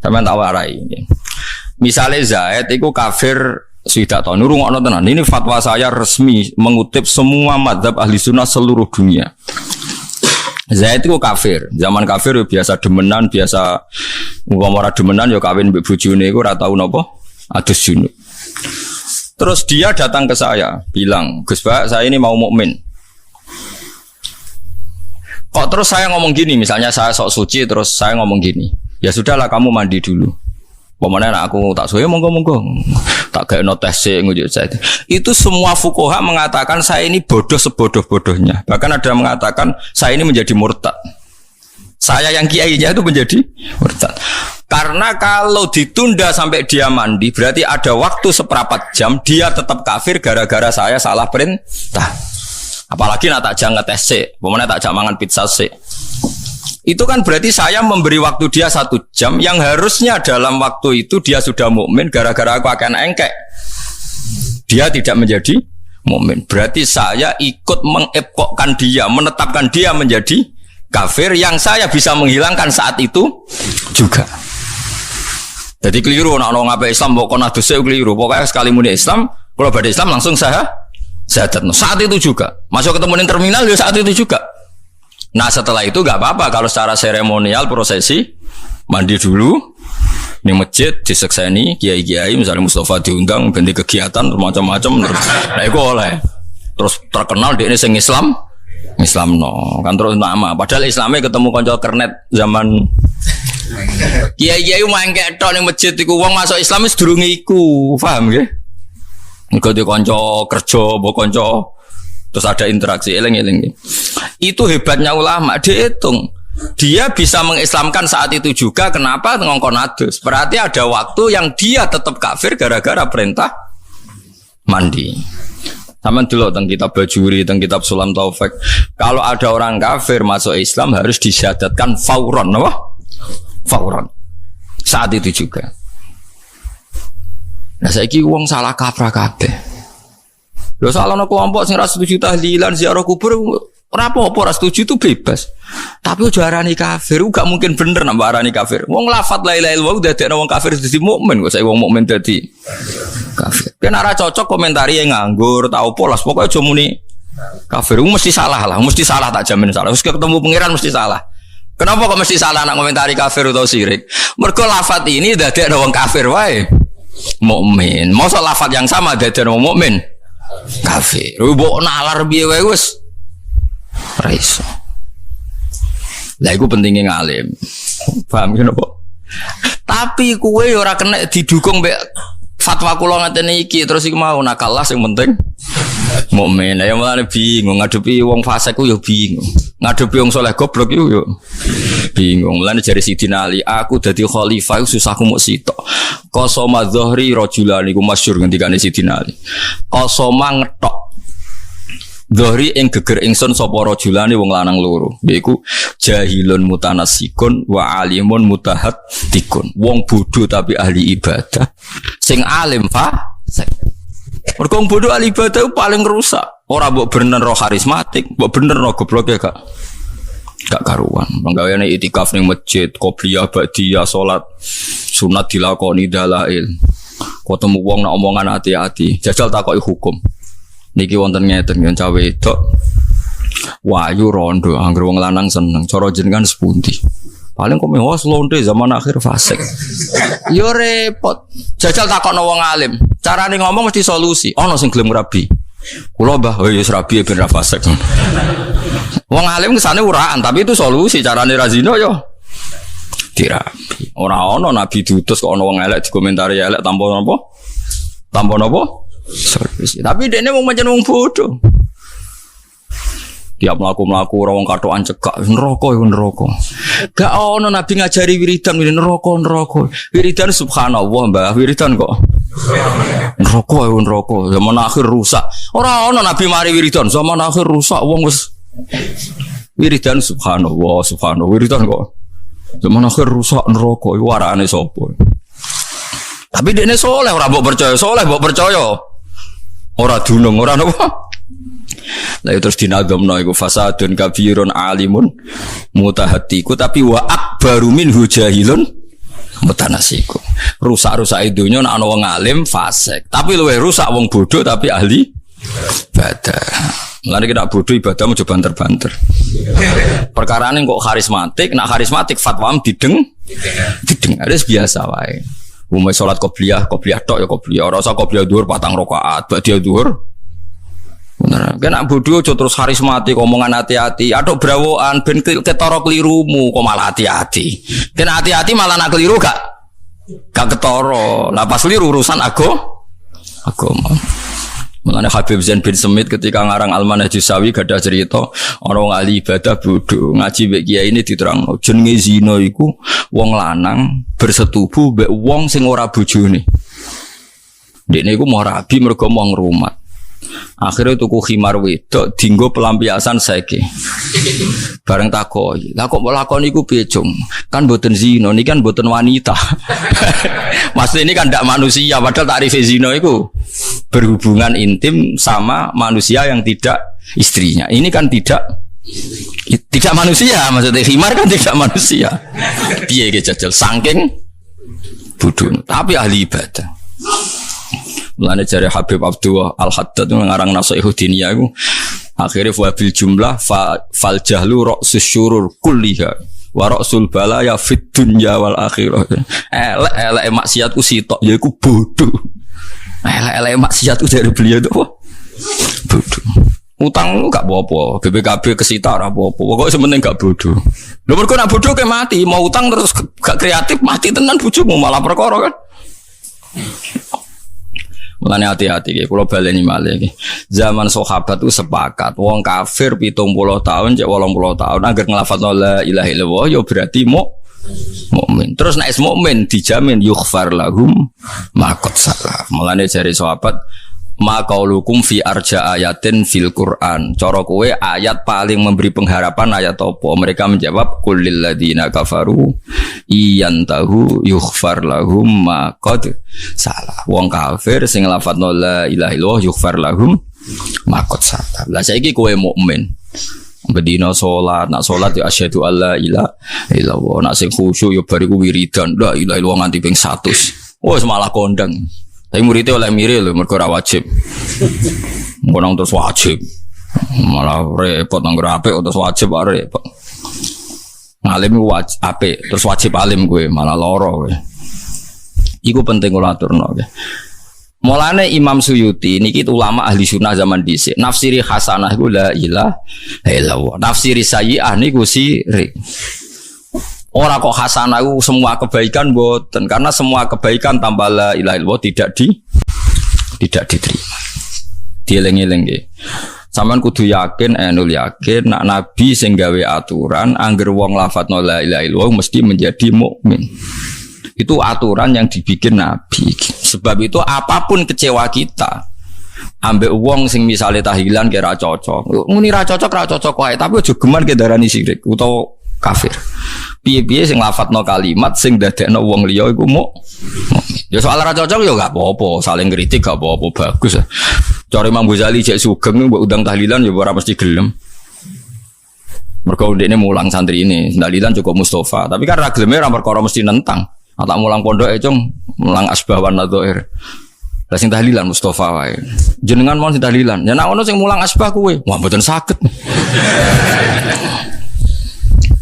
Sampeyan tak warai. Misalnya Zaid itu kafir swidak tahun. Nurungokno tenan. Ini fatwa saya resmi mengutip semua mazhab ahli sunnah seluruh dunia. Zaid itu kafir. Zaman kafir ya biasa demenan, biasa ora demenan ya kawin mbek bojone iku ora tau napa adus junub. Terus dia datang ke saya, bilang, "Gus Pak, saya ini mau mukmin." Kok terus saya ngomong gini, misalnya saya sok suci terus saya ngomong gini. Ya sudahlah kamu mandi dulu. Pokoknya aku tak suwe monggo-monggo. Tak gawe notes ngujuk saya. Itu semua fuqaha mengatakan saya ini bodoh sebodoh-bodohnya. Bahkan ada yang mengatakan saya ini menjadi murtad. Saya yang kiainya itu menjadi murtad. Karena kalau ditunda sampai dia mandi, berarti ada waktu seperempat jam dia tetap kafir gara-gara saya salah perintah. Apalagi nak tak jangan ngetes sih, pokoknya tak jangan mangan pizza sih. Itu kan berarti saya memberi waktu dia 1 jam yang harusnya dalam waktu itu dia sudah mukmin gara-gara aku akan engkek. Dia tidak menjadi mukmin. Berarti saya ikut mengepokkan dia, menetapkan dia menjadi kafir yang saya bisa menghilangkan saat itu juga. Jadi keliru nak ngapa Islam kok ana dose keliru. Pokoknya sekali muni Islam, kalau pada Islam langsung saya zadat. Saat itu juga. Masuk ketemu di terminal ya saat itu juga. Nah setelah itu gak apa-apa kalau secara seremonial prosesi mandi dulu di masjid disekseni kiai-kiai misalnya Mustafa diundang ganti kegiatan macam-macam terus nah itu oleh terus terkenal dia ini sing Islam no kan terus nama padahal Islamnya ketemu konco kernet zaman kiai-kiai main ketok ning masjid iku wong masuk Islam wis durung iku paham nggih engko di konco kerja mbok konco terus ada interaksi eleng-eleng. Itu hebatnya ulama, dihitung. Dia bisa mengislamkan saat itu juga. Kenapa? Ngongkon adus. Berarti ada waktu yang dia tetap kafir gara-gara perintah mandi. Sama dulu tentang kitab Bajuri, tentang kitab Sulam Taufik. Kalau ada orang kafir masuk Islam harus disyahadatkan fauron, apa? Fauron. Saat itu juga. Nah saiki wong salah kaprah kabeh. Lho salah ana kelompok sing ra setuju tahlilan ziarah kubur ora apa-apa ra setuju itu bebas. Tapi ojo arani kafir, gak mungkin bener nang arani kafir. Wong lafat la ilaha illallah dadekno wong kafir dadi mukmin kok saiki wong mukmin dadi kafir. Yen ora cocok komentari yang nganggur tau polos pokoke aja muni kafir mesti salah lah, mesti salah tak jamin salah. Wis ketemu pangeran mesti salah. Kenapa kok mesti salah nak komentari kafir atau syirik? Mergo lafat ini dadekno wong kafir wae mukmin. Mosok lafat yang sama dadekno wong mukmin kafir. Mbok nalar piye wae wis ora iso. Lah iku pentinge ngalim. Paham ki napa? Tapi kowe ora kena didukung mbek fatwa kula ngaten iki terus iki mau nakalah sing penting mukmin. Ya mulane bingung ngadepi wong fasik ku ya bingung. Ngadepi wong saleh goblok iku yo bingung. Mulane jare Sidina Ali, aku dadi khalifah iku susahku muk sitok. Qasama dzahri rajulan iku masyhur ngendikane Sidina Ali. Qasama ngetok dzahri ing geger ingsun sapa rajulane wong lanang loro. Yaiku jahilun mutanasikun wa alimun mutahattikun. Wong bodho tapi ahli ibadah. Sing alim fasik. Mergo wong bodho ahli ibadah paling rusak. Ora mbok bener roh karismatik, mbok bener roh goblok ya gak karuan. Penggaweane itikaf ning masjid, qobliyah, ba'diyah, salat sunat dilakoni dalail. Ketemu wong nak omongan hati-hati, jajal takoki hukum. Niki wonten ngeten yen cawe wedok wayu rondo anggere wong lanang seneng. Cara jenengan sepundi? Paling kok mewah lonte zaman akhir fasik. Yo repot. Jajal takokno wong alim. Carane ngomong mesti solusi. Ana sing gelem rabi. Kula Mbah, oh ya rabi ben ra fasik. Wong alim kesane uraan, tapi itu solusi carane ra zina yo dirabi. Ora ana nabi diutus kok ana wong elek dikomentari elek tanpa napa? Tanpa napa? Solusi. Tapi dekne wong pancen wong bodoh. Tiap mlaku-mlaku ora wong katokan cekak neraka iku neraka. Gak ono nabi ngajari wiridan neraka. Wiridan subhanallah Mbah, wiridan kok neraka iku neraka. Zaman akhir rusak. Ora ono nabi mari wiridan, zaman akhir rusak wong wis wiridan subhanallah, wiridan kok. Zaman akhir rusak neraka iku arane sapa? Tapi dekne soleh ora mbok percaya, soleh mbok percaya. Ora dunung, ora napa? Lah terus dinadzamno iku fasadun kabirun alimun mutahatiku tapi wa akbaru minhu jahilun mutanasikum. Rusak-rusak dunya nek ana wong alim fasik, tapi luwih rusak wong bodoh tapi ahli ibadah. Mulane kita bodoh ibadah mau banter-banter. Perkarane kok karismatik, nak karismatik fatwam dideng. Ada biasa wae. Umum salat qobliyah tok ya qobliyah, ora usah qobliyah dhuwur 4 rakaat, ba'diyah dhuwur. Bener. Kena bodoh aja terus karismatik omongan hati-hati. Atok brawokan ben ketara kelirumu kok malah hati-hati. Kena hati-hati malah nak keliru gak ketara. Lah pas keliru urusan agama. Mulane Habib Zain bin Semit ketika ngarang Al-Manhajus Sawi gadah cerita orang ahli ibadah bodoh ngaji mbek kiai ini diterangno jenenge zina iku wong lanang bersetubuh mbek wong sing ora bojone. Dekne iku mau rabi mergo mau ngrumat. Akhirnya tuku khimar wedok dinggo pelampiasan saiki. Bareng takoi. Lah kok lakon iku piye, Cung? Kan mboten zina, niki kan mboten wanita. Maksud ini kan ndak manusia, padahal takrif zina iku berhubungan intim sama manusia yang tidak istrinya. Ini kan tidak manusia, maksudnya khimar kan tidak manusia. Piye ge jajal saking bodoh, tapi ahli ibadah. Mulane jare Habib Abdullah Al-Haddad ngarang Nasihatul Diniyah iku akhire wabil jumlah fal jahlu ra'sus syurur kulliha wa ra'sul balaya fid dunya wal akhirah. Elek maksiatku sitok yaiku bodoh. Elek maksiatku dari beliau itu apa? Bodoh. Utang lu gak apa-apa, BPKB kesita ora apa-apa. Pokoke sementing gak bodoh. Lha mergo nek bodoh ke mati, mau utang terus gak kreatif mati tenan bojomu malah perkara kan. Mulane hati-hati iki, kula baleni malih iki. Zaman sahabat itu sepakat, wong kafir 70 tahun cek 80 tahun agar nglafadzna la ilaha illallah ya berarti mukmin. Terus nek mukmin dijamin yughfar lahum ma qad salaf. Mulane jare sahabat ma qaulukum fi arja ayatin fil Quran. Cara kowe ayat paling memberi pengharapan ayat apa? Mereka menjawab qul lil ladzina kafaru iyantahu yughfar lahum ma qad salah. Wong kafir sing lafadzna la ilaha illallah yughfar lahum ma qad salah. Lah saiki kowe mukmin. Bedina salat, nak salat ya asyhadu alla ilaha illallah. Nak sing khusyuk ya bariku wiridan la ilaha illallah nganti ping 100. Wes malah kondang. Tapi muridnya oleh mirip loh, mereka wajib. Ngonong terus wajib, malah repot nanggur ape, terus wajib repot. Ngalim wajib ape, terus wajib alim gue, malah loro gue. Iku penting kalau aturno gue. Mulane Imam Suyuti niki ulama ahli sunnah zaman dhisik. Nafsiri hasanah iku la ilaha illallah. Nafsiri sayyi'ah niku sirik. Orang kok hasanah itu semua kebaikan boten, karena semua kebaikan tambah la ilaha illallah tidak diterima. Dieling-eling nggih. Sampeyan kudu yakin, enul yakin nak nabi sing gawe aturan angger wong lafadzna la ilaha illallah mesti menjadi mukmin. Itu aturan yang dibikin nabi. Sebab itu apapun kecewa kita ambek wong sing misale tahlilan kira cocok. Muni ra cocok wae, tapi aja geman ke darani syirik utawa kafir. Piye-piye sing lafadzno kalimat sing dadekno wong liya iku mukmin. Ya soal ra cocok ya gak apa-apa, saling kritik gak apa-apa, bagus. Cara Imam Ghazali cek sugeng mbok undang tahlilan ya ora mesti gelem. Mergo ndekne mulang santri ini, tahlilan cukup Mustafa, tapi kan ra geleme ra perkara mesti nentang. Tak mulang pondok cung, mulang asbah wan nadhair. Lah sing tahlilan Mustafa wae. Jenengan mau sing tahlilan. Ya nek ono sing mulang asbah kuwe, wah mboten saged.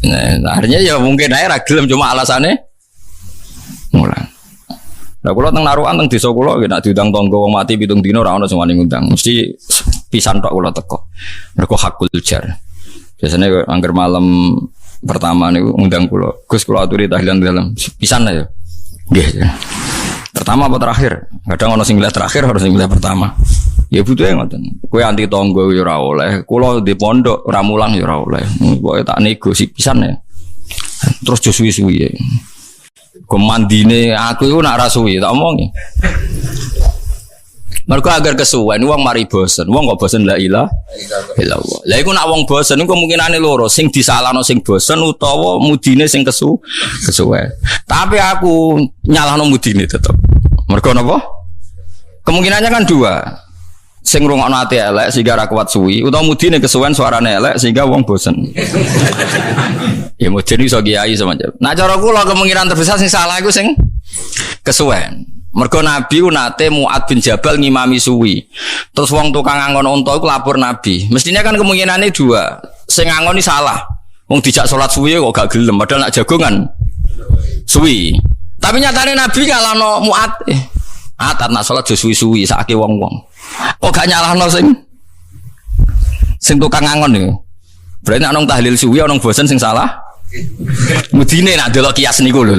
Nah, akhirnya ya mungkin ae ra gelem cuma alasane mulang. Lah kula teng narukan teng desa kula nek diundang tangga wong mati 7 dina ora ono sing wani ngundang. Mesti pisan tok kula teko. Mergo hakul jar. Biasane angger malam pertama niku ngundang kula. Gus kula aturi tahlilan dalam pisan ya. Nggih. Pertama apa terakhir? Kadang ono sing milih terakhir, harus sing milih pertama. Ya butuhe ngoten. Kowe anti tangga ya ora oleh. Kula di pondok ora mulang ya ora oleh. Pokoke tak nego sik pisan ya. Terus jo suwi-suwi ya. Komandine aku iku nak ra suwi tak omongi. Mergo agar kesuwen wong mari bosen. Wong kok bosen la ilaha illallah. Lah iku nak wong bosen iku kemungkinane loro, sing disalahno sing bosen utawa mudine sing kesuwen. Tapi aku nyalahno mudine tetep. Mergo napa? Kemungkinannya kan dua. sing ngrungokno ati elek sehingga ra kuat suwi utawa mudine kesuwen suarane elek sehingga wong bosen. Ya mudine iso kiai semacam. Nah cara kula kemungkinan terbesar sing salah iku sing kesuwen. Mergo Nabi nate Mu'ad bin Jabal ngimami suwi. Terus wong tukang angon unta iku lapor Nabi. Mestinya kan kemungkinane dua. Sing ngangoni salah. Wong dijak salat suwi kok gak gelem padahal nak jagongan suwi. Tapi nyatane Nabi ngalahno Mu'ad. Atat nak salat jo suwi-suwi sakake wong-wong. Kok gak nyalahno sing tukang angon niku. Berarti nek nang tahlil suwi ana bosen sing salah. Mudine nak delok kias niku lho.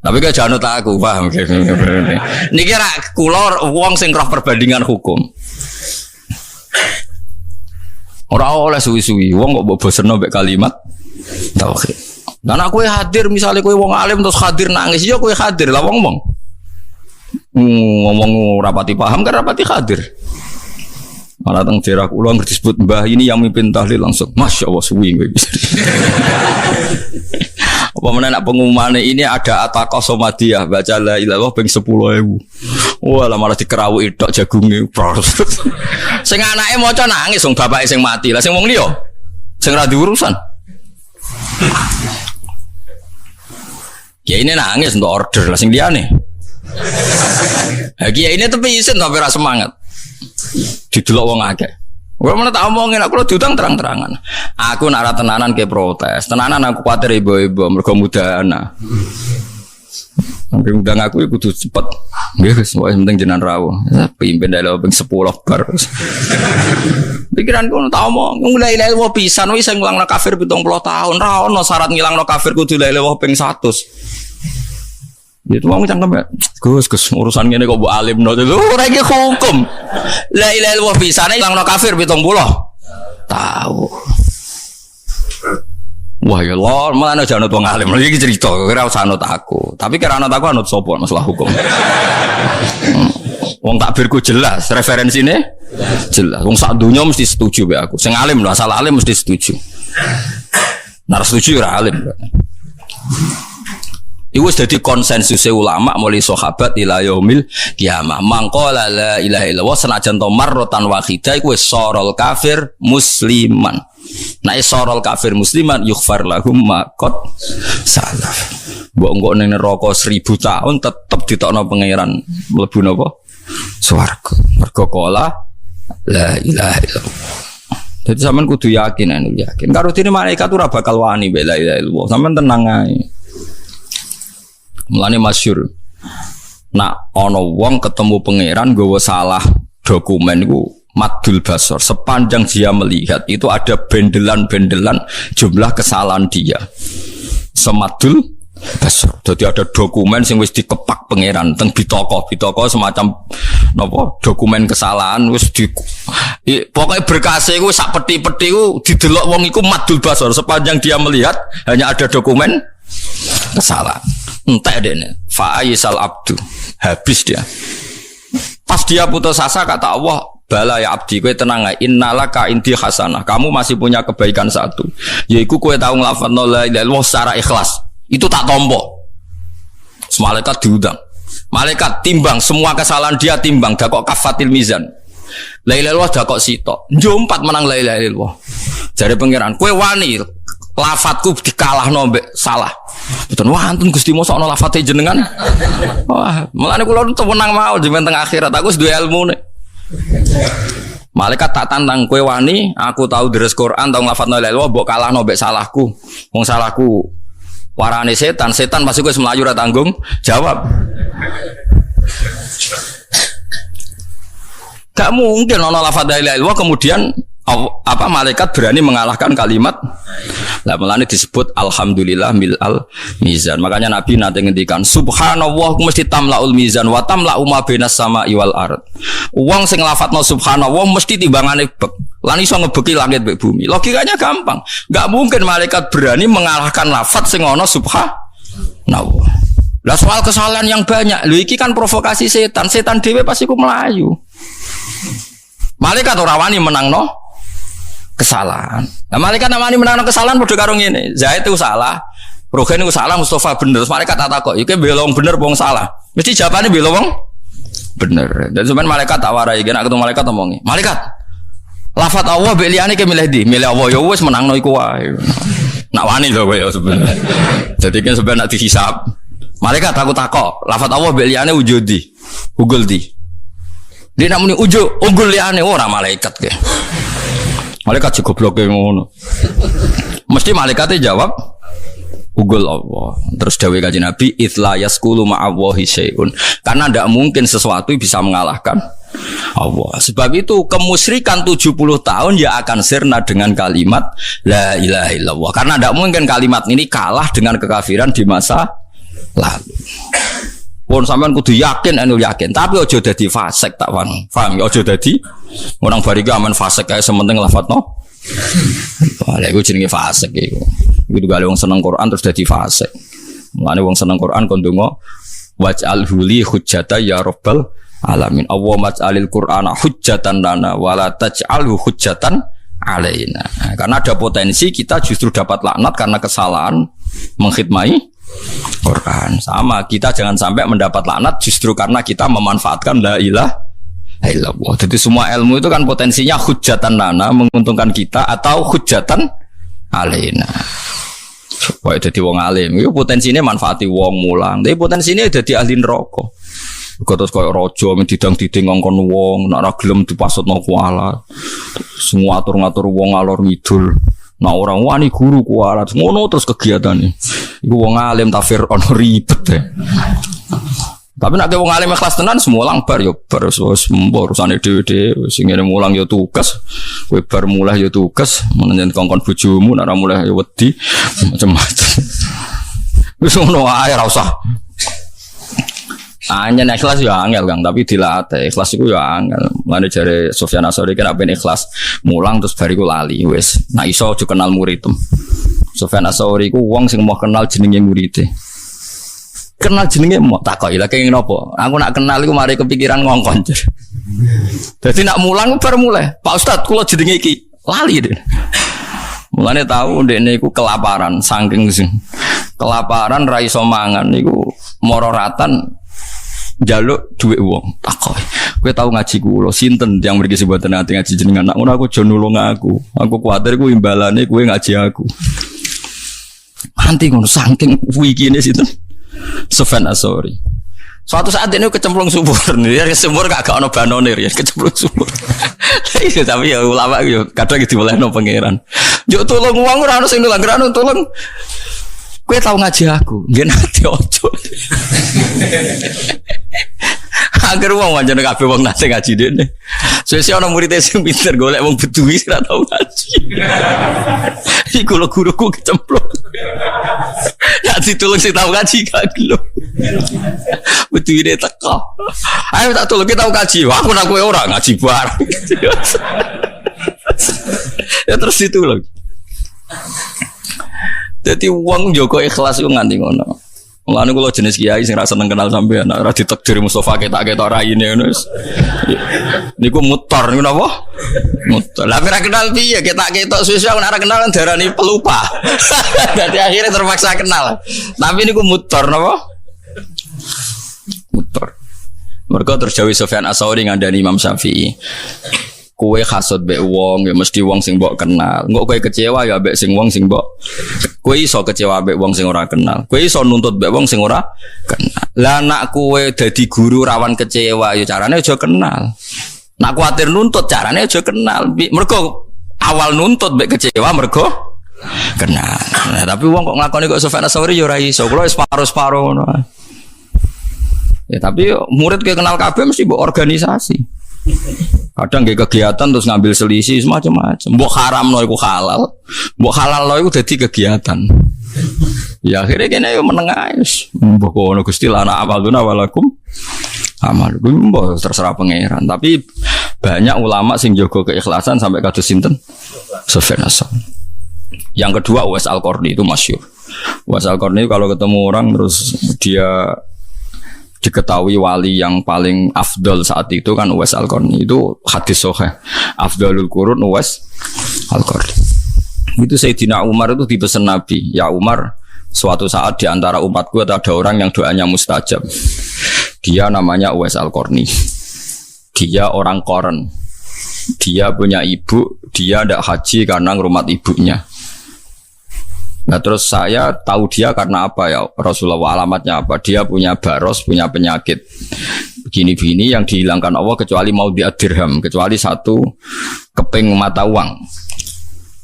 Tapi kok janut aku, paham. Niki ra kula wong sing roh perbandingan hukum. Ora oleh suwi-suwi, wong kok mbok bosenno mek kalimat tauhid. Lah nek kowe hadir misalnya kowe wong alim terus hadir nangis, ya kowe hadir lah wong-wong. Ngomong rapati paham kan rapati hadir. Malah teng daerah kula ngerti disebut mbah ini yang mimpin tahlil langsung masyaallah suwi kowe. Apa meneh nak pengumumane ini ada ataqah somadiyah baca la ilaha illallah ping 10.000. Wah lah malah dikerawuki tok jagunge. Sing anake maca nangis wong bapake sing mati. Lah sing wong liya sing ra diurusan. Ya ini nangis untuk order lah sing liyane. Lagi ini tapi isin tapi ra semangat. Didelok wong akeh. Ora menawa tak omongin aku lho diutang terang-terangan. Aku nak ra tenanan ke protes. Tenanan aku kuwatir ibu-ibu mergo mudahana. Angger undang aku kudu cepet. Nggih wis penting jenengan rawuh. Pimpin dalu ping 10 bar. Pikiranku tak omong la ilaha illallah pisan wis sing ngulangno kafir 70 tahun. Ra ono syarat ngilangno kafir kudu la ilaha illallah ping 100. Itu wong cangkem ya. Gus urusan ngene kok mbok alimno lho ora iki hukum. La ilaha illallah pisane ilangno kafir 70. Tahu. Wah ya lho, malah aja anut wong alim. Iki cerita ora usah anut aku. Tapi kira anut aku anut sapa masalah hukum. Wong takbirku jelas, referensine jelas. Wong sak donya mesti setuju be aku. Sing alim lho, asal alim mesti setuju. Nar setuju ora alim. Iku wis dadi konsensus ulama mulai sahabat ila yaumil kiamah. Mangqala la ilaha illallah senajan to marratan wahidah iku wis sorol kafir musliman. Nek sorol kafir musliman yughfar lahum ma qad salaf. Mbok engko ning neraka 1000 tahun tetep ditokno pangeran mlebu napa? Swarga. Mergo qala la ilaha illallah. Jadi sampean kudu yakin yakin. Karo dene malaikat ora bakal wani la ilaha illallah. Sampean tenang ae. Mulane masyhur nak ana wong ketemu pangeran nggawa salah dokumen iku madul basor sepanjang dia melihat itu ada bendelan-bendelan jumlah kesalahan dia semadul basor. Jadi ada dokumen sing wis dikepak pangeran teng bitaka semacam napa dokumen kesalahan wis di pokoknya berkase iku sak peti-peti iku didelok wong iku madul basor sepanjang dia melihat hanya ada dokumen kesalahan. Entek dene fa'isal abdu habis dia. Pas dia putus asa kata Allah, bala ya abdi kowe tenang ae innalaka indi hasanah. Kamu masih punya kebaikan satu, yaiku kowe tau nglafadzno la ilaha illallah secara ikhlas. Itu tak tompo. Malaikat diundang. Malaikat timbang semua kesalahan dia timbang dakok kafatil mizan. La ilaha illallah dakok sitok. Njompat menang la ilaha illallah. Jare pangeran, kowe wani lafadzku dikalahno mbek salah. Betul, wah antun Gusti mosok ana lafate jenengan. Wah, mulane kula tenang mau di teng akhirat aku wis duwe ilmune. Malaikat tak tantang kowe wani, aku tahu deres Quran, tahu lafadzno la ilaha mbok kalahno mbek salahku. Wong salahku warane setan pasti kowe melayu ra tanggung jawab. Gak mungkin ana lafadz la ilaha illallah kemudian apa malaikat berani mengalahkan kalimat. Lah melane disebut alhamdulillah mil'al mizan. Makanya Nabi nate ngendikan subhanallah mesti tamlaul mizan wa tamla'u ma bainas sama'i wal ard. Wong sing lafadzno subhanallah mesti timbangane bek. Lan iso ngebeki langit mek bumi. Logikanya gampang. Enggak mungkin malaikat berani mengalahkan lafadz sing ana subhanallah. Lah soal kesalahan yang banyak. Lho iki kan provokasi setan. Setan dhewe pasti ku melayu. Malaikat ora wani menangno kesalahan. Nah, malaikat namanya menang kesalahan padha karo ngene. Zaid itu salah, Rogen itu salah, Mustafa bener. Terus malaikat tak takok, iki bela wong bener wong salah. Mesti jawabane bela wong bener. Dan sebenarnya malaikat tak warai, kena ketemu malaikat omongi. Malaikat, lafat Allah mbek liyane ke milih di, milih Allah ya wis menangno iku wae. Nak wani lho kowe sebenarnya. Jadi kan sebenarnya nak dihisab. Malaikat aku takok, lafat Allah mbek liyane wujudi. Ugul di. Dia nak muni unggul liyane ora malaikat ke. Malaikat sing gobloke ngono. Mesti malaikatnya jawab ugul Allah. Terus dawuh Kanjeng Nabi, "Itsla yaskulu ma'allahi syai'un." Karena tidak mungkin sesuatu bisa mengalahkan Allah. Sebab itu kemusyrikan 70 tahun ya akan sirna dengan kalimat la ilaha illallah. Karena tidak mungkin kalimat ini kalah dengan kekafiran di masa lalu. Pun sampean kudu yakin anu yakin, tapi ojo dadi fasik tak paham. Ojo dadi orang bariki aman fasik kae sementing lafadzno. Wah, lha iku jenenge fasik iku. Iku gale wong seneng Quran terus dadi fasik. Mulane wong seneng Quran kon ndonga waj'alhu li hujjata ya rabbal alamin. Allah maj'alil Qur'ana hujjatan lana wala taj'alhu hujjatan alaina. Nah, karena ada potensi kita justru dapat laknat karena kesalahan mengkhidmati Quran. Sama, kita jangan sampai mendapat laknat justru karena kita memanfaatkan la ilaha illallah. Jadi semua ilmu itu kan potensinya hujjatan lana, menguntungkan kita, atau hujjatan alaina. Wah, jadi wong alim itu potensinya manfaati wong mulang, tapi potensinya jadi ahli neraka. Terus koyo raja didang-diding ngongkon wong, nek ora gelem dipasutno kuala. Semua atur-ngatur wong alor ngidul. Nah orang wani guru kualat ngono terus kegiatane. Iku wong alim tafsir ono ribet deh. Tapi nek wong alim ikhlas tenan semua lang bar yo bar wis urusane dhewe-dhewe sing ngene mulang yo tugas. Kowe bar mulai yo tugas, menenjen kongkon bojomu nek ora mulai yo wedi macam-macam. Wis ngono ae ora usah. Hanya ikhlas ya angel Kang, tapi dilatih. Ikhlas itu ya angel. Mulane jare Sufyan Ats-Tsauri kan ben ikhlas mulang terus bariku lali wis. Nah iso aja kenal muridem. Sufyan Ats-Tsauri ku wong sing mau kenal jenenge muride. Kenal jenenge mau takoki lha kenging napa? Aku nak kenal iku mari kepikiran ngongkon. Dadi nak mulang bar mulai. Pak Ustad kula jenenge iki lali deh. Mulane tahu ndekne iku kelaparan saking sing kelaparan ra iso mangan niku mororatan jaluk duit wong takoi. Kowe tau ngaji kula sinten yang mriki sebutan ati ngaji jenengan. Nak ngono aku aja nulung aku. Aku kuwatir ku imbalane kowe ngaji aku. Nanti ngono saking wikine sinten? Sufyan Ats-Tsauri. Suatu saat ini kecemplung sumur nih, sumur gak ono banone ya kecemplung sumur. Iya tapi ya ulama yo kadang dimulehno pangeran. Yo tolong wong ora ono sing nulung, ora ono tolong. Kowe tau ngaji aku, nggih nate ojo. Agar wong wancane kabeh wong nate ngaji dene. Sesuk ana murid sing pinter golek wong beduwi ora tau ngaji. Iku lho guruku kecemplung. Ya ditulung sing tau ngaji gak gelem. Beduwine teko. Ayo tak tulung kita tau ngaji. Aku nak kowe ora ngaji bareng. Ya terus ditulung. Jadi uang Joko ikhlas itu nganti ngono. Mulane kula jenis kiai sing ra seneng kenal sampean, ora ditakdir Mustofa ketak-ketak raine ngono. Niku mutor niku napa? Mutor. Lah ora kenal piye ketak-ketok suwe-suwe ora kenal darani pelupa. Dadi akhirnya terpaksa kenal. Tapi niku mutor napa? Mutor. Mergo terus Sufyan Ats-Tsauri ngandani Imam Syafi'i. Kowe hasud mbek wong ya mesti wong sing mbok kenal. Engko kowe kecewa ya mbek sing wong sing mbok. Kowe iso kecewa mbek wong sing ora kenal. Kowe iso nuntut mbek wong sing ora kenal. Lah nak kowe dadi guru rawan kecewa ya carane aja kenal. Nak kuwatir nuntut carane aja kenal. Mergo awal nuntut mbek kecewa mergo kenal. Nah, tapi wong kok nglakoni kok Sufyan Ats-Tsauri ya ora iso. Kulo wis paro-paro ngono. Ya tapi murid ke kenal kabeh mesti mbok organisasi. Kadang nggih kegiatan terus ngambil selisih semacam-macam. Mbok haram no iku halal. Mbok halal no iku dadi kegiatan. Ya akhirnya kene yo menengah wis. Mbok kono Gusti lana amaluna walakum amal. Mbok terserah pangeran. Tapi banyak ulama sing jaga keikhlasan sampai kados sinten? Sufyan Ats-Tsauri. Yang kedua Uwais Al-Qarni itu masyhur. Uwais Al-Qarni kalau ketemu orang terus dia diketahui wali yang paling afdal saat itu kan Uwais Al-Qarni. Itu hadis sahih. Afdalul qurun Uwais Al-Qarni. Itu Sayyidina Umar itu dipesan Nabi, ya Umar, suatu saat di antara umatku ada orang yang doanya mustajab. Dia namanya Uwais Al-Qarni. dia orang koren, dia punya ibu, dia tidak haji karena ngrumat ibunya. Nah terus saya tahu dia karena apa ya Rasulullah, alamatnya apa? Dia punya baros, punya penyakit begini-begini yang dihilangkan Allah kecuali mau dirham, kecuali satu keping mata uang.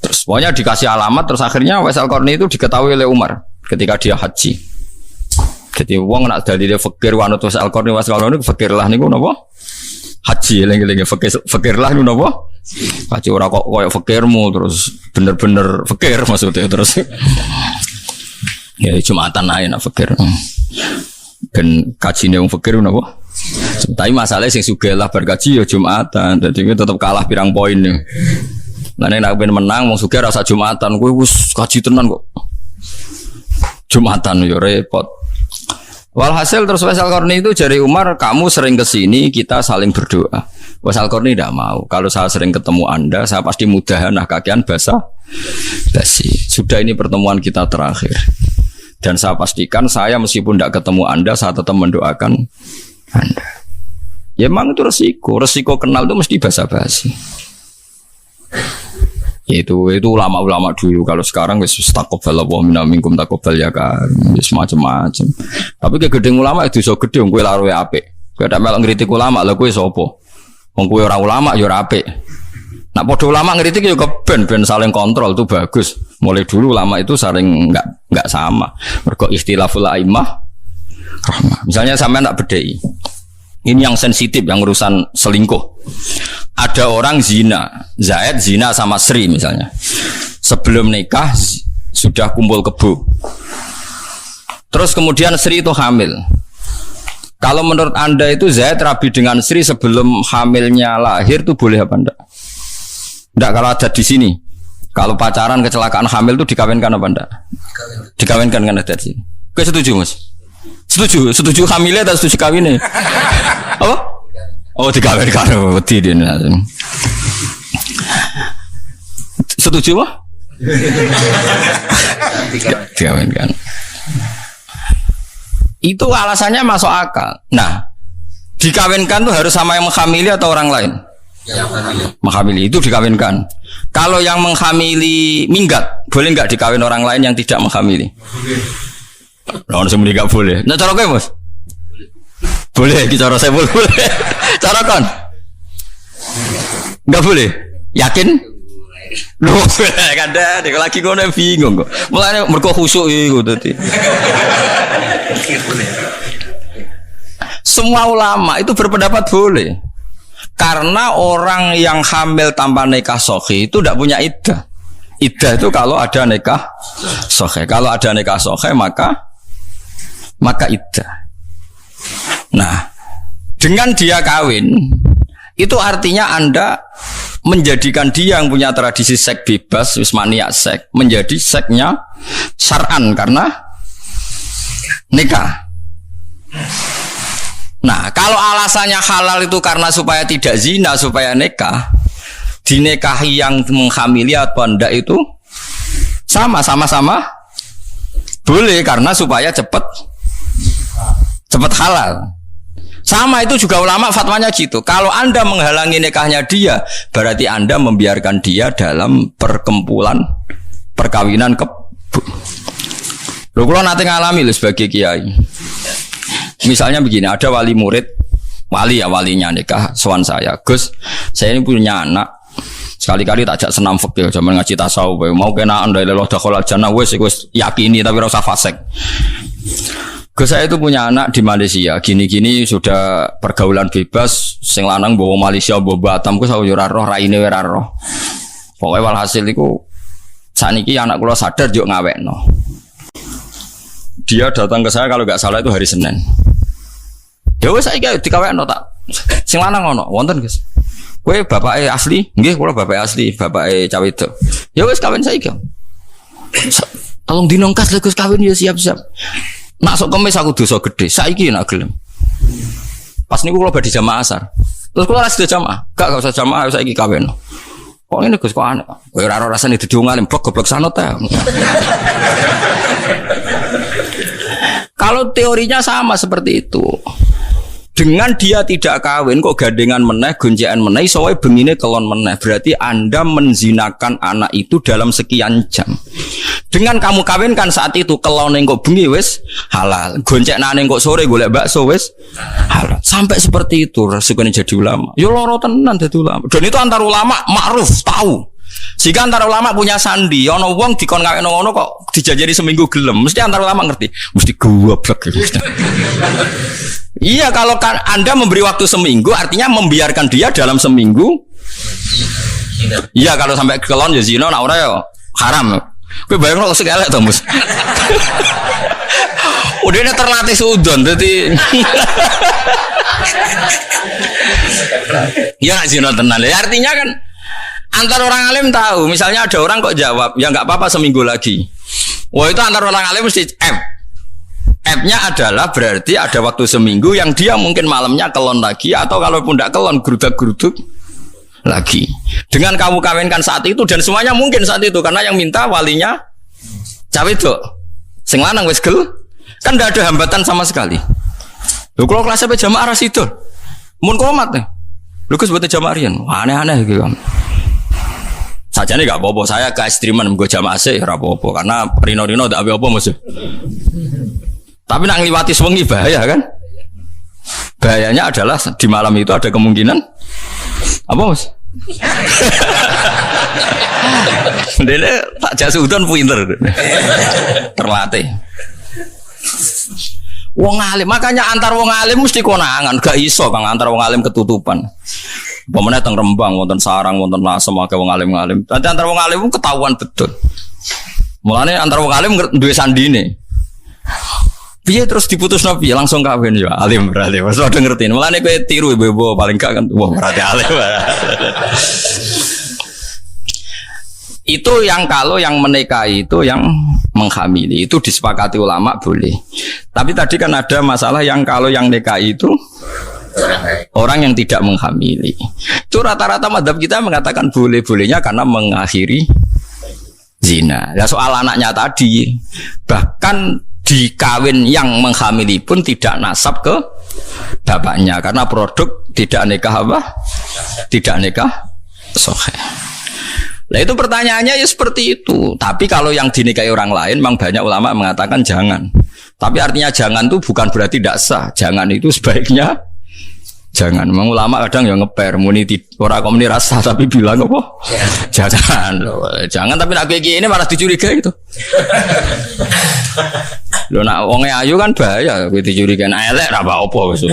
Terus pokoknya dikasih alamat, terus akhirnya Uwais Al-Qarni itu diketahui oleh Umar ketika dia haji. Jadi wong nak dalile fakir wanut Uwais Al-Qarni, Uwais Al-Qarni fakir lah niku napa? Haji eling-eling fakir lah niku napa? Haji ora kok koyo fakirmu terus bener-bener fakir maksudnya terus. Ya Jumatan ae nak fakir. Ben kajine wong fakir napa? Tapi masalahnya sing sugih lah berkaji ya Jumatan. Dadi kuwi tetep kalah pirang poin nih. Lah nek nak ben menang wong sugih ora usah Jumatan, kuwi wis kaji tenan kok. Jumatan yo repot. Walhasil terus Uwais Al-Qarni itu jari Umar, kamu sering kesini kita saling berdoa. Uwais Al-Qarni tidak mau. Kalau saya sering ketemu Anda, saya pasti mudahan kakean basah basi. Sudah ini pertemuan kita terakhir. Dan saya pastikan saya meskipun tidak ketemu Anda, saya tetap mendoakan Anda. Ya memang itu resiko kenal itu mesti basah basi. Itu ulama-ulama dulu. Kalau sekarang wis taqabbalallahu minna minkum taqabbal ya kan, wis macam-macam. Tapi kegedeng ulama itu iso gedhe kowe laruwe apik. Kowe tak melok ngritik ulama lha kowe sapa? Wong kowe ora ulama ya ora apik. Nak padha ulama ngritik ya ben saling kontrol itu bagus. Mulai dulu ulama itu saling enggak sama. Mergo ikhtilaful a'immah rahmah. Misalnya sampean tak bedheki. Ini yang sensitif, yang urusan selingkuh. Ada orang zina, Zaid zina sama Sri misalnya. Sebelum nikah sudah kumpul kebo. Terus kemudian Sri itu hamil. Kalau menurut Anda itu Zaid rabi dengan Sri sebelum hamilnya lahir itu boleh apa enggak? Enggak kalau ada di sini. Kalau pacaran kecelakaan hamil itu dikawinkan apa enggak? Dikawinkan kan ada di sini. Oke, setuju Mas? Setuju hamilnya atau setuju kawinnya? Apa? Oh dikawinkan, wedi dia. Setuju Pak? Dikawinkan. Itu alasannya masuk akal. Nah, dikawinkan tuh harus sama yang menghamili atau orang lain? Menghamili itu dikawinkan. Kalau yang menghamili minggat, boleh nggak dikawin orang lain yang tidak menghamili? Orang semua nggak boleh. Nah cara kowe Mas? Boleh, cara saya boleh. Cara kon? Nggak boleh. Yakin? Loh, kada, dia lagi ngono bingung kok. Mulane mergo khusuk iku tadi. Semua ulama itu berpendapat boleh. Karena orang yang hamil tanpa nikah sahih itu tidak punya iddah. Iddah itu kalau ada nikah sahih. Kalau ada nikah sahih maka iddah. Nah, dengan dia kawin itu artinya Anda menjadikan dia yang punya tradisi seks bebas, wismaniak seks, menjadi seksnya syar'an karena nikah. Nah, kalau alasannya halal itu karena supaya tidak zina, supaya nikah, dinikahi yang menghamili atau enggak itu sama-sama boleh karena supaya cepat halal. Sama itu juga ulama fatwanya gitu. Kalau Anda menghalangi nikahnya dia, berarti Anda membiarkan dia dalam perkempulan perkawinan Loh, kalau nanti ngalami loh sebagai kiai. Misalnya begini, ada wali murid, walinya nikah, sowan saya, Gus, saya ini punya anak. Sekali-kali tak ajak senam fikih, zaman ngaji tasawuf, mau kena anda leloh dakhalal jannah, wes yakini tapi ora usah fasik. Gus, saya itu punya anak di Malaysia, gini-gini sudah pergaulan bebas, sing lanang bawa Malaysia, bawa Batam, gus aku ora roh, raine ora roh. Pokoknya walhasil iku saniki anak kula sadar yo ngawekno. Dia datang ke saya kalau nggak salah itu hari Senin. Ya wes saiki dikawekno tak. Sing lanang ono, wonten Gus. Kowe bapake asli? Nggih, kula bapake asli, bapake cawe itu. Ya wes kawin saiki. Tolong dinongkas lho Gus kawin ya siap-siap. Nak sok kemis aku dosa gede, saiki nak gelem. Pas niku kula badhe jamaah asar. Terus kula ras jamaah, gak usah jamaah saiki kawin. Kok ngene Gus kok aneh. Kowe ora rasane dadi wong alim, goblok sanut ta. Kalau teorinya sama seperti itu. Dengan dia tidak kawin kok gandengan meneh, goncekan meneh, iso wae bengine kelon meneh. Berarti Anda menzinakan anak itu dalam sekian jam. Dengan kamu kawinkan saat itu kelone kok bengi wis halal. Goncekane kok sore golek bakso wis halal. Sampai seperti itu resikonya jadi ulama. Yo loro tenan dadi ulama. Dan itu antar ulama makruf tahu. Jika antara ulama punya sandi, ono wong dikon kawin ngono kok dijanjeni seminggu gelem, mesti antara ulama ngerti, mesti goblok. Iya, kalau kan Anda memberi waktu seminggu, artinya membiarkan dia dalam seminggu. Iya, kalau sampai kelon ya zina, nak ora ya haram. Kowe bayang kok segelek to, Mus. Udah ini terlatih sudon, jadi. Ya nggak zina tenan, ya artinya kan. Antar orang alim tahu, misalnya ada orang kok jawab, ya nggak apa-apa seminggu lagi. Wah itu antar orang alim mesti F-nya adalah berarti ada waktu seminggu yang dia mungkin malamnya kelon lagi, atau kalaupun tidak kelon gerudak-geruduk lagi. Dengan kamu kawinkan saat itu dan semuanya mungkin saat itu karena yang minta walinya cawe itu, sing lanang wis gel, kan tidak ada hambatan sama sekali. Lho kalau kelas sampai jamaah rasidul, mun komat nih, lho kus buat jamaah rian, aneh-aneh gitu kan. Saja nih gak apa-apa, saya ke ekstriman gue jamaah sih gak apa-apa karena rino-rino gak apa-apa musuh. Tapi nak ngliwati sewengi bahaya kan? Bahayanya adalah di malam itu ada kemungkinan apa Mas? Dene tak jasudan pinter. Terlatih. Wong alim, makanya antar wong alim mesti konangan, gak iso Kang antar wong alim ketutupan. Pemene teng Rembang wonten sarang wonten lasem akeh wong alim-alim. Dadi antar wong alim ketahuan betul. Mulane antar wong alim duwe sandine. Piye terus diputusno piye langsung kawin ya alim berarti. Wis padha ngerti. Mulane kowe tiru ibu-ibu paling gak kan wah berarti alim. Itu yang kalau yang menikahi itu yang menghamili itu disepakati ulama boleh. Tapi tadi kan ada masalah yang kalau yang nikahi itu orang yang tidak menghamili. Itu rata-rata madhab kita mengatakan boleh-bolehnya karena mengakhiri zina. Ya soal anaknya tadi, bahkan di kawin yang menghamili pun tidak nasab ke bapaknya karena produk tidak nikah apa? Tidak nikah sahih. Nah itu pertanyaannya ya seperti itu. Tapi kalau yang dinikahi orang lain, memang banyak ulama mengatakan jangan. Tapi artinya jangan itu bukan berarti tidak sah. Jangan itu sebaiknya jangan. Memang ulama kadang yang ngeper muni ora kok muni rasa tapi bilang apa? Jangan. Jangan tapi nak kayak gini malah dicurigai itu. Lho nak wonge ayu kan bahaya kowe dicurigai elek ra apa wis.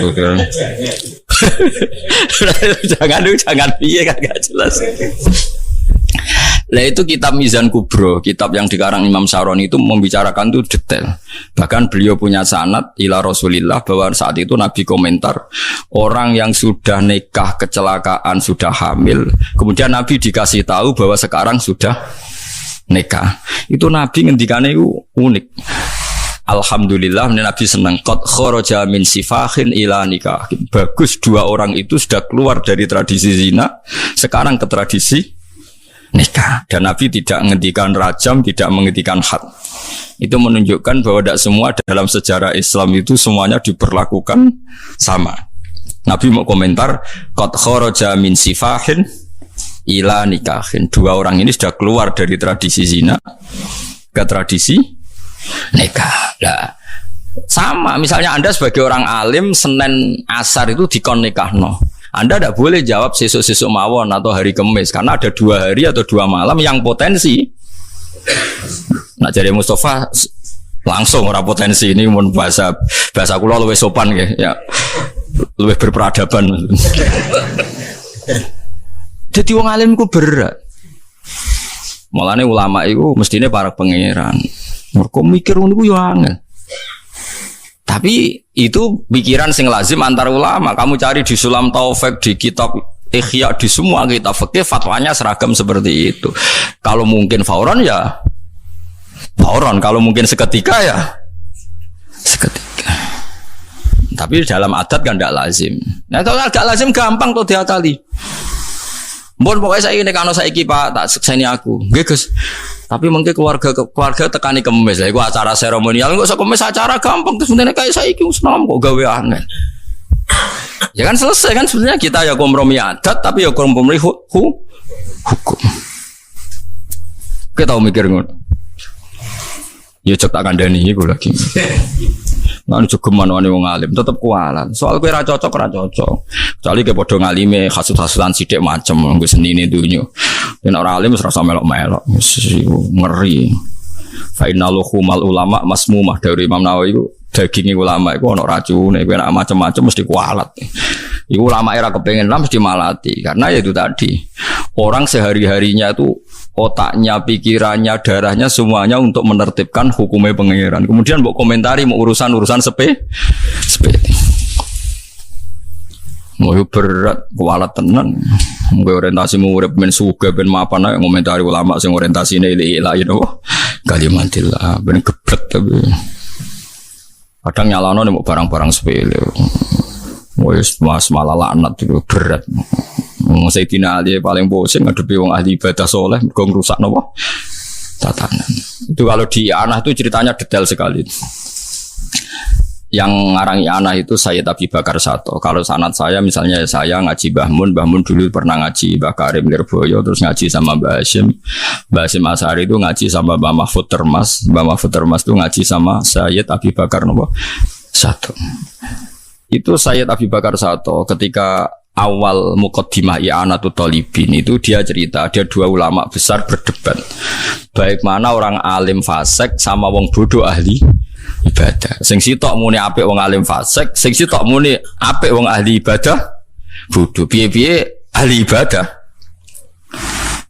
Jangan piye kan gak jelas. Lah itu kitab Mizan Kubro, kitab yang dikarang Imam Syaroni itu membicarakan itu detail. Bahkan beliau punya sanad ila Rasulillah bahwa saat itu Nabi komentar orang yang sudah nikah kecelakaan sudah hamil, kemudian Nabi dikasih tahu bahwa sekarang sudah nikah. Itu Nabi ngendikane itu unik. Alhamdulillah Nabi senang qad kharaja min sifahin ila nikah. Bagus dua orang itu sudah keluar dari tradisi zina sekarang ke tradisi nikah. Dan Nabi tidak menghentikan rajam, tidak menghentikan had. Itu menunjukkan bahwa tidak semua dalam sejarah Islam itu semuanya diperlakukan sama. Nabi mau komentar qad kharaja min sifahin ila nikahin. Dua orang ini sudah keluar dari tradisi zina ke tradisi nikah. Nah, sama misalnya Anda sebagai orang alim Senin asar itu dikon nikahno. Anda tidak boleh jawab sesuk-sesuk mawon atau hari Kamis karena ada 2 hari atau 2 malam yang potensi. Nak jadi Mustafa langsung ora potensi ini mun bahasa kula luwih sopan ya. Luwih berperadaban. Jadi wong alim ku berat. Mulane ulama iku mestine para pangeran. Mergo mikir ngono ku yo angel. Tapi itu pikiran sing lazim antar ulama. Kamu cari di Sulam Taufik, di kitab Ikhya, di semua kitab fikih fatwanya seragam seperti itu. Kalau mungkin fauron ya fauron, kalau mungkin seketika ya seketika. Tapi dalam adat kan tidak lazim. Nah kalau tidak lazim gampang tuh diakali. Mbon pokoknya saya ini kalau saya Pak tak sekseni aku, nggih Gus. Tapi mungkin keluarga tekani Kemis lah. Iku acara seremonial, nggak usah Kemis acara gampang. Terus sebenarnya kayak saya ikut senam kok gawe aneh. Ya kan selesai kan sebenarnya kita ya kompromi adat tapi ya kompromi hukum. Kita tahu mikir ngono. Ya cek tak kandhani iku lagi. Lan jogeman wani wong alim tetep kualan. Soal kowe ora cocok. Kecuali ke padha ngalime hasud-hasudan sithik macem nggo senine dunyo. Yen ora alim wis rasa melok-melok. Ngeri. Fa innalu humal ulama masmumah dari Imam Nawawi iku daging ulama iku ana racune, kowe nek macam-macam mesti kualat. Iku ulama era kepengin lah mesti malati karena ya itu tadi. Orang sehari-harinya itu otaknya, pikirannya, darahnya semuanya untuk menertibkan hukumnya pangeran. Kemudian mbok komentari mau urusan sepele. Mau berat, kualat tenan. Mbok orientasimu urip men sugih ben mapan ae ngomentari ulama sing orientasine ilah ya napa. Kalimatillah ben gebret tapi. Kadang nyalano nek barang-barang sepele. Wis malah laknat itu berat. Wong Sayyidina Ali paling bosen ngadepi wong ahli ibadah soleh mergo ngrusak napa? Tatanan. Itu kalau di Anah itu ceritanya detail sekali. Yang ngarang Anah itu Sayyid Abi Bakar Sato. Kalau sanad saya misalnya saya ngaji Mbah Mun dulu pernah ngaji Mbah Karim Lirboyo terus ngaji sama Mbah Hasyim Asy'ari itu ngaji sama Mbah Mahfud Termas itu ngaji sama Sayyid Abi Bakar Sato. Itu Sayyid Abi Bakar Sato ketika awal muqaddimah I'anatul Talibin itu dia cerita ada dua ulama besar berdebat baik mana orang alim fasik sama wong bodoh ahli ibadah. Sing sitok muni apik wong alim fasik, sing sitok muni apik wong ahli ibadah bodoh. Piye-piye ahli ibadah.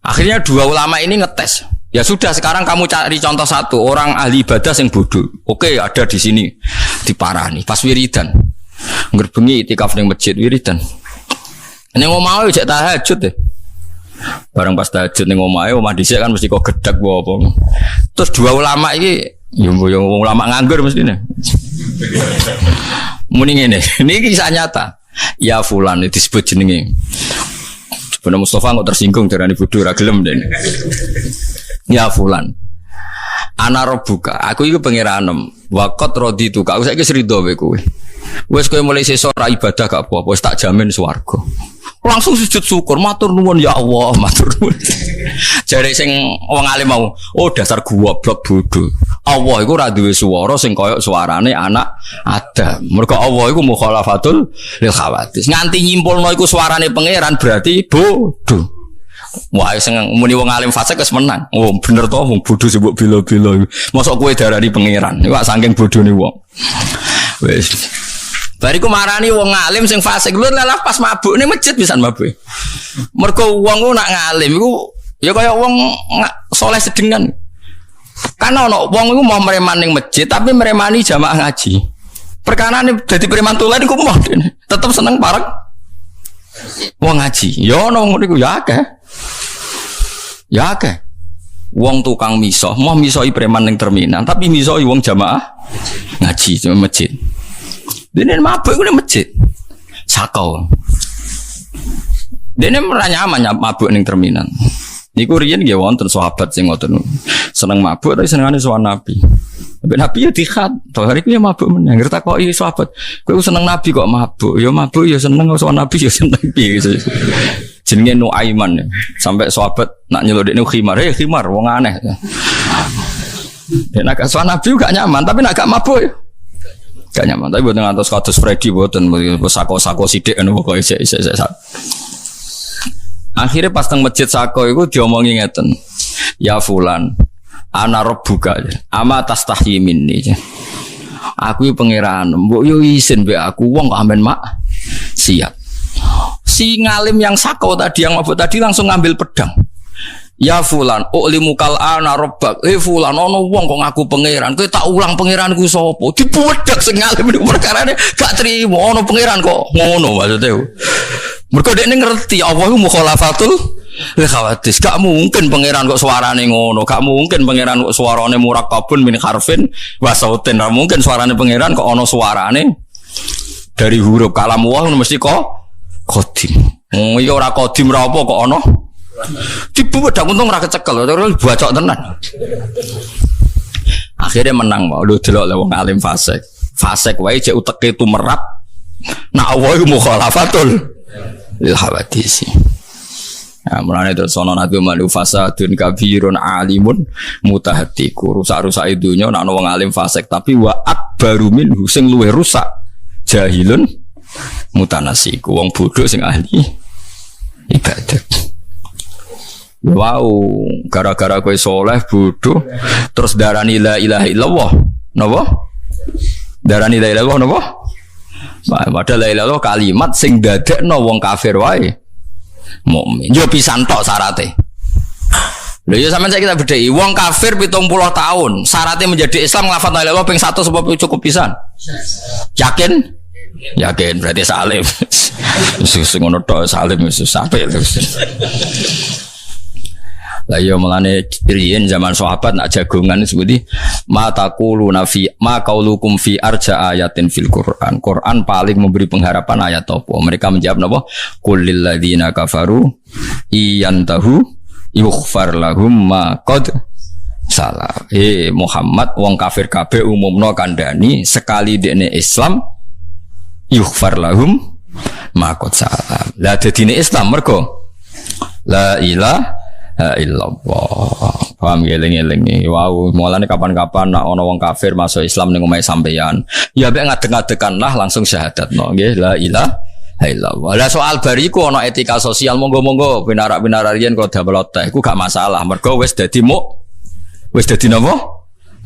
Akhirnya dua ulama ini ngetes. Ya sudah sekarang kamu cari contoh satu orang ahli ibadah sing bodoh. Oke, ada di sini diparani pas wiridan. Ngerbengi itikaf ning masjid wiridan. Ning omahe cek tahajud deh. Bareng pas tahajud ning omahe omah dhisik kan mesti kok gedhek apa. Terus dua ulama iki yo ulama nganggur mestine. Muni ngene, niki kisah nyata. Ya fulan disebut jenenge. Bener Mustafa kok tersinggung darani bodho ra gelem den. Ya fulan. Ana rabbuka, aku iku pangeranem. Waqat raditu, aku saiki ridho wae kowe. Wes kowe mulai sesuk ra ibadah gak apa-apa, wis tak jamin swarga. Langsung sujud syukur, matur nuwun ya Allah, matur nuwun. Jare sing wong alim mau, oh dasar goblok bodho. Allah iku ora duwe swara sing kaya suarane anak Adam. Mergo Allah iku mukhalafatul lil khawatis. Nganti nyimpulno iku suarane pangeran berarti bodho. Wah, sing muni wong alim fasik wis menang. Oh, bener to wong bodho sing mbok bela-bela. Mosok kowe darani pangeran. Iku saking bodhone wong. Wis. Bariku marani wong alim sing fasik lho lah pas mabuk ning masjid pisan mabuk. Mergo wong ku nak ngalim iku ya kaya wong soleh sedengan. Kan ono wong iku mau mereman ning masjid tapi meremani jamaah ngaji. Perkarane dadi preman tulen iku mau tetep seneng parek wong ngaji. Ya ono ngono iku ya akeh. Ya akeh. Wong tukang miso, mau misoi preman ning terminal tapi misoi wong jamaah ngaji di masjid. Dene mabuk iku ning masjid. Sakau. Dene ora nyaman mabuk ning terminal. Niku riyen nggih wonten sahabat sing ngoten. Seneng mabuk tapi senengane sowan Nabi. Tapi Nabi ya dikhat, to hari ku ya mabuk meneh. Ngertakoki sahabat, kowe seneng Nabi kok mabuk? Ya mabuk ya seneng sowan Nabi ya seneng piye gitu. Jenenge Nuaiman. Sampai sahabat nak nyelodekne khimar, khimar wong aneh. Nek nak sowan Nabi gak nyaman, tapi nak gak mabuk ya. Gak nyaman, tapi buatan ngantos kados Freddy buatan sako sidik kan pokoknya isek. Akhirnya pas teng masjid sako itu diomongi ngeten, ya fulan, ana rabbuka, ama tastahi minni. Aku pangeran, mbok yo isin be aku wong kok amen mak siap. Si ngalim yang sako tadi yang mabuk tadi langsung ngambil pedang. Ya fulan, ulimukal ana rabbak. Fulan ono wong kok ngaku pangeran. Kowe tak ulang pangeranku sapa? Dibuwedak sing ngalim niku perkarane gak trimo ono pangeran kok ngono maksudnya. Mergo dekne ngerti Allah iku mukhalafatul lil khawatis. Gak mungkin pangeran kok suarane ngono, gak mungkin pangeran kok suarane murakkabun min harfin wa sautin. Gak mungkin suarane pangeran kok ono suarane dari huruf kalam Allah mesti kok qadim. Iya ora qadim ra apa kok ono dibuwedak untung ora kecekel, terus bacok tenan. Akhirnya menang mau lu delok wong alim fasik. Fasik wae jek uteke tumerat Nah Allah iku mukhalafatul lil hawadisi. Ya, mulane terus ana nabi manu fasadun kabirun alimun mutahatiku rusak-rusak dunya nek ana wong alim fasik tapi wa akbaru minhu sing luwih rusak jahilun mutanasiku wong bodoh sing ahli ibadat. Wow, gara-gara kowe saleh bodoh terus darani la ilaha illallah. Napa? Darani la ilaha illallah napa? Padahal la ilaha illallah kalimat sing dadekno wong kafir wae mukmin. Yo pisan tok syarate. Lha ya sampeyan saya kita bedheki wong kafir 70 tahun, syaratnya menjadi Islam nglafal la ilaha illallah ping 1 sebab cukup pisan. Yakin? Yakin berarti salim. Wis ngono tok salim wis sampe. Lah ya mulane riyen zaman sahabat nak jagongan sebuti mataquluna fi ma qaulukum fi arja ayatin fil Quran. Quran paling memberi pengharapan ayat apa? Mereka menjawab napa? Qul lil ladzina kafaru iyantahu yughfar lahum ma qad salah. Muhammad wong kafir kabeh umumno kandhani sekali dekne Islam yughfar lahum ma qad salah. Lah dadine Islam mergo la ilaha illallah. Paham ngeling-eling. Wow, mulane kapan-kapan nak ana wong kafir masuk Islam ning omahe sampeyan, ya mek ngadeg-ngadegan lah langsung syahadatno nggih la ilaha illallah. Lah soal bariku ana etika sosial monggo-monggo pinarak-pinarak riyen kok damel teh iku gak masalah. Mergo wis dadi wis dadi napa?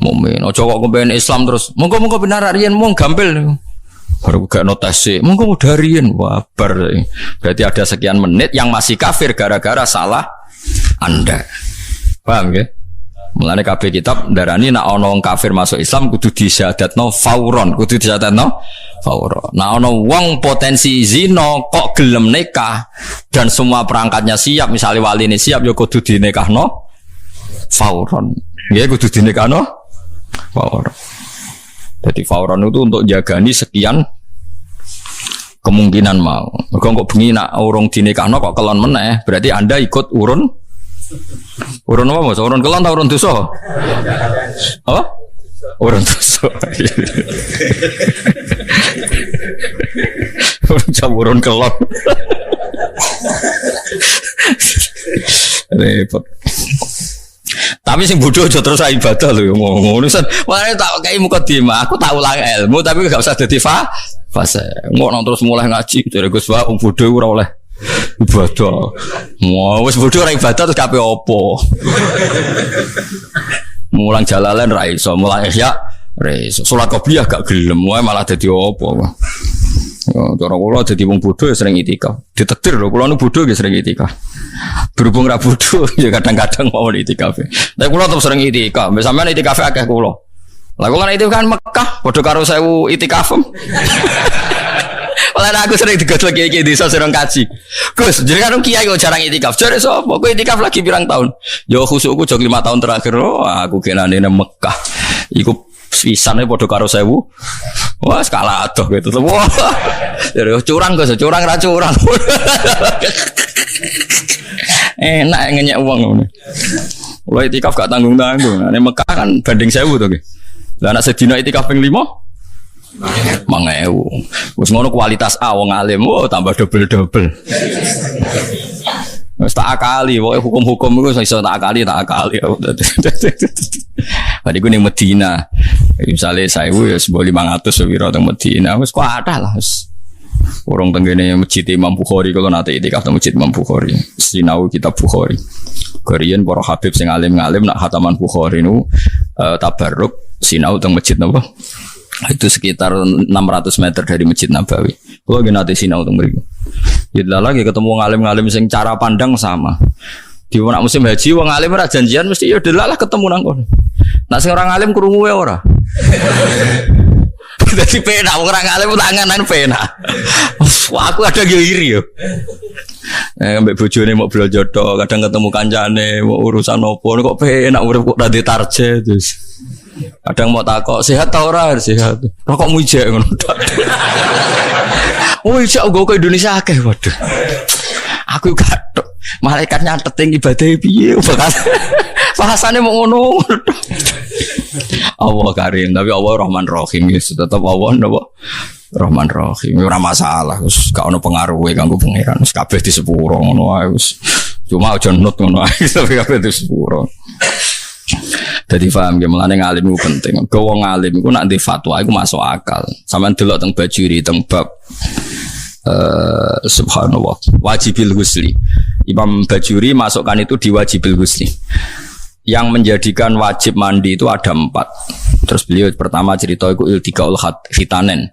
Mukmin. Aja kok kepen Islam terus monggo-monggo pinarak riyen mung gampil. Baru gak notasi, monggo mudarian wabar. Berarti ada sekian menit yang masih kafir gara-gara salah Anda. Paham ya? Mulane kabeh kitab darani nek ana wong kafir masuk Islam kudu disyahadatno fauron, kudu disyahadatno fauron. Nek ana wong potensi zina kok gelem nikah dan semua perangkatnya siap, misalnya waline siap ya kudu dinikahno fauron. Nggih kudu dinikahno fauron. Jadi fauron itu untuk jagani sekian kemungkinan mau. Mergo kok bengi nak urung dinikahno kok kelon meneh, berarti Anda ikut urun apa Mas? Urun kelon ta urun dosa? Apa? Urun dosa. Urun kelon. Repot. Tapi sing bodoh aja terus ibadah lho ngono. Wah tak kei mukadimah, aku tak ulang ilmu tapi gak usah dadi fase. Ngono terus mulai ngaji dari Gus Wa wong bodoh ora oleh ibadah. Wah wis bodoh ora ibadah terus kape opo. Mulang jalalan ra iso, mulang ihya ra iso. Salat qobliyah gak gelem, wae malah dadi opo. Cara kula dadi wong bodoh ya sering itikaf. Ditetir lho kula nu bodoh ya sering itikaf. Berhubung ra bodoh ya kadang-kadang mau itikaf. Tapi kula tetep sering itikaf. Mbek sampean itikaf akeh kula. Lah kula nek itikaf kan Mekah padha karo 1000 itikaf. Lah aku sering digotlek iki desa sering kaji. Gus, jenengan kiai kok jarang itikaf. Jare sapa? Kowe itikaf lagi pirang tahun? Ya khusukku jog 5 tahun terakhir. Oh, aku kenane nang Mekah. Iku pisane padha karo 1000. Wah, skala adoh gitu. Wah. Ya curang Gus, curang ra curang. Enak ngenyek uang ngono. Kalau itikaf gak tanggung-tanggung. Nek Mekah kan banding 1000 to nggih. Lah nek sedina itikaf ping 5 1000. Wis ngono kualitas A wong alim, oh tambah double-double. Wis tak akali, pokoke hukum-hukum iku iso tak akali. Bari ku ning Medina. Misale 1000 ya 1500 piro teng Medina. Wis kuatah lah wis. Orang tenggene masjid Imam Bukhari kalau nanti itikaf teng masjid Imam Bukhari. Sinau kitab Bukhari. Kariyen para habib sing alim-alim nak khataman Bukhari nu tabarruk sinau teng masjid napa? Itu sekitar 600 meter dari Masjid Nabawi. Kalau gini nanti sinau teng mriku. Ya lagi ketemu ngalim-ngalim sing cara pandang sama. Di nak musim haji wong alim ora janjian mesti ya delalah ketemu nang kono. Nak sing ora alim krungu wae ora. Dadi penak wong ora alim tanganan penak. Wah aku ada yo iri yo. Mbek bojone mau belanja tok, kadang ketemu kancane mau urusan opo kok penak urip kok dadi target terus. Kadang mau takok sehat ta ora? Sehat. Rokok mujek ngono tok. Oh iya aku ke Indonesia akeh waduh. Aku gak tok. Malaikat nyatet ing ibadah piye bahasane mau ngono. Allah Karim, tapi Allah Rahman Rahim tetap Allah napa Rahman Rahim ora masalah wis gak ono pengaruhe kanggo pangeran wis kabeh di sepuro ngono ae wis cuma aja nut ngono ae tapi kabeh di sepuro. Jadi paham ya mulane ngalim itu penting. Wong ngalim iku nek ndek fatwa iku masuk akal. Sampeyan delok teng Bajuri teng bab subhanallah wajibil ghusli. Imam Bajuri masukkan itu di wajibil ghusli. Yang menjadikan wajib mandi itu ada 4. Terus beliau pertama cerita itu iltiqaul khitanen.